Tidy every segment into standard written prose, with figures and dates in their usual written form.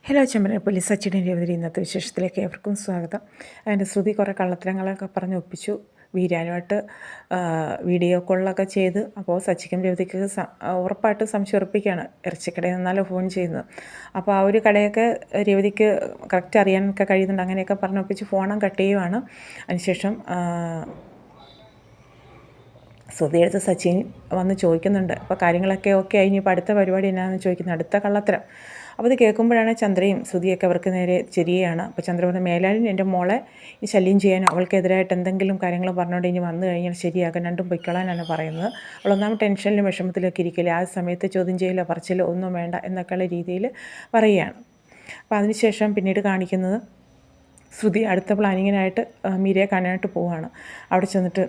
Hello ചെമ്മനപ്പള്ളി Sachin രവതി ഇന്നത്തെ വിശേഷത്തിലേക്ക് ഏവർക്കും സ്വാഗതം. അതിൻ്റെ ശ്രുതി കുറേ കള്ളത്തരങ്ങളൊക്കെ പറഞ്ഞ് ഒപ്പിച്ചു. വീരാനുമായിട്ട് വീഡിയോ കോളിലൊക്കെ ചെയ്ത് അപ്പോൾ സച്ചിക്കും രവതിക്ക് ഉറപ്പായിട്ട് സംശയം ഉറപ്പിക്കുകയാണ്. ഇറച്ചിക്കടയിൽ നിന്നാലോ ഫോൺ ചെയ്യുന്നത്. അപ്പോൾ ആ ഒരു കടയൊക്കെ രവതിക്ക് കറക്റ്റ് അറിയാനൊക്കെ കഴിയുന്നുണ്ട്. അങ്ങനെയൊക്കെ പറഞ്ഞൊപ്പിച്ച് ഫോണും കട്ട് ചെയ്യുവാണ്. അതിനുശേഷം ശ്രുതിയെടുത്ത് സച്ചിൻ വന്ന് ചോദിക്കുന്നുണ്ട്. അപ്പോൾ കാര്യങ്ങളൊക്കെ ഓക്കെ ആയി, ഇനിയിപ്പോൾ അടുത്ത പരിപാടി എന്നാണെന്ന് ചോദിക്കുന്നത്. അടുത്ത കള്ളത്തരം. അപ്പോൾ ഇത് കേൾക്കുമ്പോഴാണ് ചന്ദ്രയും ശ്രുതിയൊക്കെ അവർക്ക് നേരെ ചിരിയാണ്. അപ്പോൾ ചന്ദ്ര പറഞ്ഞ മേലാലും എൻ്റെ മോളെ ഈ ശല്യം ചെയ്യാനോ അവൾക്കെതിരായിട്ട് എന്തെങ്കിലും കാര്യങ്ങൾ പറഞ്ഞുകൊണ്ട് ഇനി വന്നു കഴിഞ്ഞാൽ ശരിയാക്കാൻ രണ്ടും പൊയ്ക്കളാനാണ് പറയുന്നത്. അവളൊന്നാമത് ടെൻഷനിലും വിഷമത്തിലൊക്കെ ഇരിക്കില്ല. ആ സമയത്ത് ചോദ്യം ചെയ്യലോ പറച്ചിലോ ഒന്നും വേണ്ട എന്നൊക്കെയുള്ള രീതിയിൽ പറയുകയാണ്. അപ്പോൾ അതിനുശേഷം പിന്നീട് കാണിക്കുന്നത് ശ്രുതി അടുത്ത പ്ലാനിങ്ങിനായിട്ട് മീരയെ കാണാനായിട്ട് പോവുകയാണ്. അവിടെ ചെന്നിട്ട്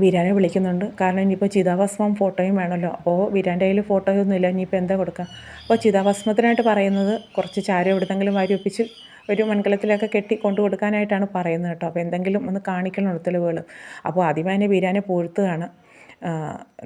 വീരാനെ വിളിക്കുന്നുണ്ട്. കാരണം ഇനിയിപ്പോൾ ചിതാഭസ്മം ഫോട്ടോയും വേണമല്ലോ. അപ്പോൾ വീരാൻ്റെ കയ്യിൽ ഫോട്ടോയൊന്നുമില്ല. ഇനിയിപ്പോൾ എന്താ കൊടുക്കുക? അപ്പോൾ ചിതാഭസ്മത്തിനായിട്ട് പറയുന്നത് കുറച്ച് ചാരം എവിടുന്നെങ്കിലും വാരി ഒപ്പിച്ച് ഒരു മൺകലത്തിലൊക്കെ കെട്ടി കൊണ്ടു കൊടുക്കാനായിട്ടാണ് പറയുന്നത് കേട്ടോ. അപ്പോൾ എന്തെങ്കിലും ഒന്ന് കാണിക്കണം തെളിവുകൾ. അപ്പോൾ ആദ്യമേ തന്നെ വീരാനെ പുകഴ്ത്തുകയാണ്.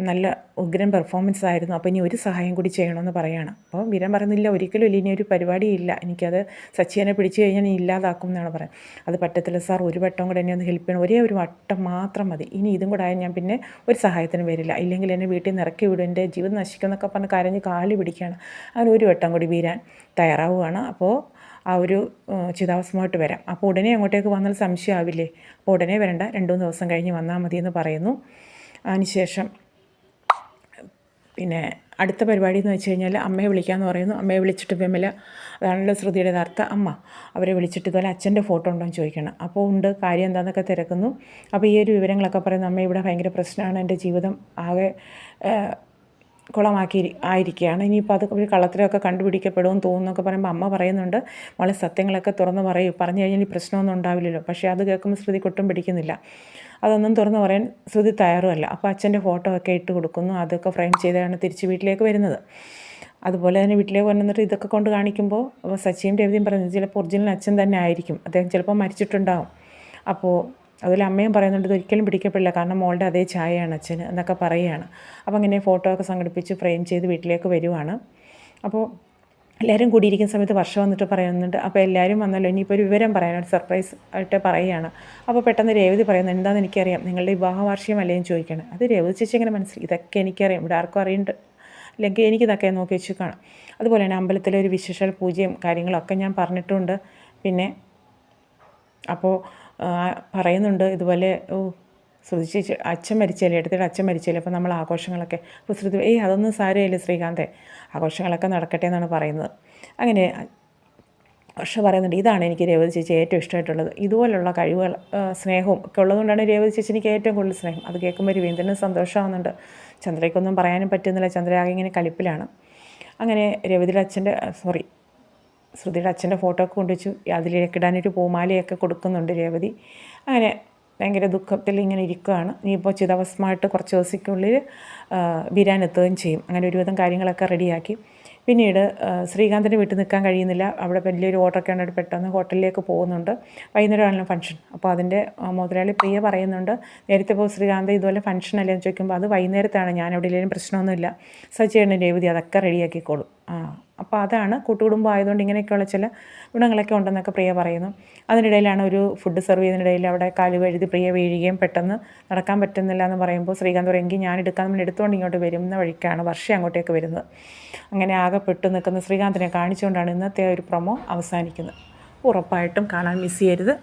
നല്ല ഉഗ്രൻ പെർഫോമൻസ് ആയിരുന്നു. അപ്പോൾ ഇനി ഒരു സഹായം കൂടി ചെയ്യണമെന്ന് പറയുകയാണ്. അപ്പോൾ വീരൻ പറയുന്നില്ല, ഒരിക്കലും ഇല്ല, ഇനി ഒരു പരിപാടിയില്ല, എനിക്കത് സച്ചിനെ പിടിച്ചു കഴിഞ്ഞാൽ ഇല്ലാതാക്കും എന്നാണ് പറയുന്നത്. അത് പറ്റത്തില്ല സാർ, ഒരു വട്ടം കൂടെ എന്നെ ഒന്ന് ഹെൽപ്പ് ചെയ്യണം, ഒരേ ഒരു വട്ടം മാത്രം മതി, ഇനി ഇതും കൂടെ ആയാൽ ഞാൻ പിന്നെ ഒരു സഹായത്തിന് വരില്ല, ഇല്ലെങ്കിൽ എന്നെ വീട്ടിൽ നിന്ന് ഇറക്കി വിടും, എൻ്റെ ജീവിതം നശിക്കുമെന്നൊക്കെ പറഞ്ഞ് കരഞ്ഞ് കാല് പിടിക്കുകയാണ്. അങ്ങനെ ഒരു വട്ടം കൂടി വീരാൻ തയ്യാറാവുകയാണ്. അപ്പോൾ ആ ഒരു ചിതാഭസ്മമായിട്ട് വരാം. അപ്പോൾ ഉടനെ അങ്ങോട്ടേക്ക് വന്നാൽ സംശയമാവില്ലേ? അപ്പോൾ ഉടനെ വരണ്ട, 2-3 ദിവസം കഴിഞ്ഞ് വന്നാൽ മതിയെന്ന് പറയുന്നു. അതിനുശേഷം പിന്നെ അടുത്ത പരിപാടി എന്ന് വെച്ച് കഴിഞ്ഞാൽ അമ്മയെ വിളിക്കാമെന്ന് പറയുന്നു. അമ്മയെ വിളിച്ചിട്ട് വിമല, അതാണല്ലോ ശ്രുതിയുടെ യഥാർത്ഥ അമ്മ, അവരെ വിളിച്ചിട്ട് ഇതുപോലെ അച്ഛൻ്റെ ഫോട്ടോ ഉണ്ടോ എന്ന് ചോദിക്കണം. അപ്പോൾ ഉണ്ട്, കാര്യം എന്താണെന്നൊക്കെ തിരക്കുന്നു. അപ്പോൾ ഈ ഒരു വിവരങ്ങളൊക്കെ പറയുന്നു. അമ്മ ഇവിടെ ഭയങ്കര പ്രശ്നമാണ്, എൻ്റെ ജീവിതം ആകെ ആയിരിക്കുകയാണ്, ഇനിയിപ്പോൾ അത് ഒരു കള്ളത്തരമൊക്കെ കണ്ടുപിടിക്കപ്പെടുമെന്ന് തോന്നുന്നൊക്കെ പറയുമ്പോൾ അമ്മ പറയുന്നുണ്ട്, മോളെ സത്യങ്ങളൊക്കെ തുറന്ന് പറഞ്ഞു കഴിഞ്ഞാൽ ഈ പ്രശ്നമൊന്നും ഉണ്ടാവില്ലല്ലോ. പക്ഷേ അത് കേൾക്കുമ്പോൾ ശ്രുതിക്ക് ഒട്ടും പിടിക്കുന്നില്ല. അതൊന്നും തുറന്ന് പറയാൻ ശ്രുതി തയ്യാറുമല്ല. അപ്പോൾ അച്ഛൻ്റെ ഫോട്ടോ ഒക്കെ ഇട്ട് കൊടുക്കുന്നു. അതൊക്കെ ഫ്രെയിം ചെയ്താണ് തിരിച്ച് വീട്ടിലേക്ക് വരുന്നത്. അതുപോലെ തന്നെ വീട്ടിലേക്ക് വന്നിട്ട് ഇതൊക്കെ കൊണ്ട് കാണിക്കുമ്പോൾ സച്ചിയും രവിയും പറയുന്നത് ചിലപ്പോൾ ഒറിജിനൽ അച്ഛൻ തന്നെ ആയിരിക്കും, അദ്ദേഹം ചിലപ്പോൾ മരിച്ചിട്ടുണ്ടാവും. അപ്പോൾ അതുപോലെ അമ്മയും പറയുന്നുണ്ട് ഇതൊരിക്കലും പിടിക്കപ്പെടില്ല, കാരണം മോളുടെ അതേ ചായയാണ് അച്ഛന് എന്നൊക്കെ പറയുകയാണ്. അപ്പോൾ അങ്ങനെ ഫോട്ടോ ഒക്കെ സംഘടിപ്പിച്ച് ഫ്രെയിം ചെയ്ത് വീട്ടിലേക്ക് വരുവാണ്. അപ്പോൾ എല്ലാവരും കൂടിയിരിക്കുന്ന സമയത്ത് വർഷം വന്നിട്ട് പറയുന്നുണ്ട്, അപ്പോൾ എല്ലാവരും വന്നല്ലോ, ഇനിയിപ്പോൾ ഒരു വിവരം പറയാനൊരു സർപ്രൈസ് ആയിട്ട് പറയുകയാണ്. അപ്പോൾ പെട്ടെന്ന് രേവതി പറയുന്നത്, എന്താണെന്ന് എനിക്കറിയാം, നിങ്ങളുടെ വിവാഹ വാർഷികം അല്ലേന്ന് ചോദിക്കണം. അത് രേവതി ചേച്ചി എങ്ങനെ മനസ്സിലായി? ഇതൊക്കെ എനിക്കറിയാം, ഇവിടെ ആർക്കും അറിയുന്നുണ്ട്, അല്ലെങ്കിൽ എനിക്കിതൊക്കെ നോക്കി വെച്ച് കാണാം. അതുപോലെ തന്നെ അമ്പലത്തിലെ ഒരു വിശേഷ പൂജയും കാര്യങ്ങളൊക്കെ ഞാൻ പറഞ്ഞിട്ടുണ്ട്. പിന്നെ അപ്പോൾ പറയുന്നുണ്ട് ഇതുപോലെ ശ്രുതി അച്ഛൻ മരിച്ചല്ലേ, എടുത്തിട്ട് അച്ഛൻ മരിച്ചല്ലേ, അപ്പോൾ നമ്മൾ ആഘോഷങ്ങളൊക്കെ, അപ്പോൾ ശ്രുതി അതൊന്നും സാരമില്ല ശ്രീകാന്തേ, ആഘോഷങ്ങളൊക്കെ നടക്കട്ടെ എന്നാണ് പറയുന്നത്. അങ്ങനെ വർഷ പറയുന്നുണ്ട്, ഇതാണ് എനിക്ക് രേവതി ചേച്ചി ഏറ്റവും ഇഷ്ടമായിട്ടുള്ളത്, ഇതുപോലുള്ള കഴിവുകൾ സ്നേഹവും ഒക്കെ ഉള്ളതുകൊണ്ടാണ് രേവതി ചേച്ചി എനിക്ക് ഏറ്റവും കൂടുതൽ സ്നേഹം. അത് കേൾക്കുമ്പോൾ രവീന്ദ്രനും സന്തോഷമാകുന്നുണ്ട്. ചന്ദ്രയ്ക്കൊന്നും പറയാനും പറ്റുന്നില്ല, ചന്ദ്ര ആകെ ഇങ്ങനെ കളിപ്പിലാണ്. അങ്ങനെ ശ്രുതിയുടെ അച്ഛൻ്റെ ഫോട്ടോ ഒക്കെ കൊണ്ടുവച്ചു. അതിലേക്ക് ഇടാനൊരു പൂമാലയൊക്കെ കൊടുക്കുന്നുണ്ട് രേവതി. അങ്ങനെ ഭയങ്കര ദുഃഖത്തിൽ ഇങ്ങനെ ഇരിക്കുകയാണ്. ഇനിയിപ്പോൾ ചിതാഭസ്മമായിട്ട് കുറച്ച് ദിവസത്തിനുള്ളിൽ വീരാൻ എത്തുകയും ചെയ്യും. അങ്ങനെ ഒരുവിധം കാര്യങ്ങളൊക്കെ റെഡിയാക്കി. പിന്നീട് ശ്രീകാന്തിൻ്റെ വീട്ടിൽ നിൽക്കാൻ കഴിയുന്നില്ല, അവിടെ വലിയൊരു ഓർഡറൊക്കെ ഉണ്ടായിട്ട് പെട്ടെന്ന് ഹോട്ടലിലേക്ക് പോകുന്നുണ്ട്. വൈകുന്നേരമാണല്ലോ ഫംഗ്ഷൻ. അപ്പോൾ അതിൻ്റെ മുതലാളി പ്രിയ പറയുന്നുണ്ട്, നേരത്തെ ഇപ്പോൾ ശ്രീകാന്ത് ഇതുപോലെ ഫംഗ്ഷൻ അല്ലേ എന്ന് ചോദിക്കുമ്പോൾ അത് വൈകുന്നേരത്താണ്, ഞാൻ എവിടെയെങ്കിലും പ്രശ്നമൊന്നുമില്ല, സച്ചിയാണ് രേവതി അതൊക്കെ റെഡിയാക്കിക്കോളും. അപ്പോൾ അതാണ് കൂട്ടുകുടുംബം ആയതുകൊണ്ട് ഇങ്ങനെയൊക്കെയുള്ള ചില ഗുണങ്ങളൊക്കെ ഉണ്ടെന്നൊക്കെ പ്രിയ പറയുന്നു. അതിനിടയിലാണ് ഒരു ഫുഡ് സെർവ് ചെയ്യുന്നതിനിടയിൽ അവിടെ കാല് വഴുതി പ്രിയ വീഴുകയും പെട്ടെന്ന് നടക്കാൻ പറ്റുന്നില്ല എന്ന് പറയുമ്പോൾ ശ്രീകാന്ത് പറയെങ്കിൽ ഞാൻ എടുത്തുകൊണ്ട് ഇങ്ങോട്ട് വരുന്ന വഴിക്കാണ് വർഷ അങ്ങോട്ടേക്ക് വരുന്നത്. അങ്ങനെ ആകെ പെട്ടു നിൽക്കുന്ന ശ്രീകാന്തിനെ കാണിച്ചുകൊണ്ടാണ് ഇന്നത്തെ ഒരു പ്രൊമോ അവസാനിക്കുന്നത്. ഉറപ്പായിട്ടും കാണാൻ മിസ് ചെയ്യരുത്.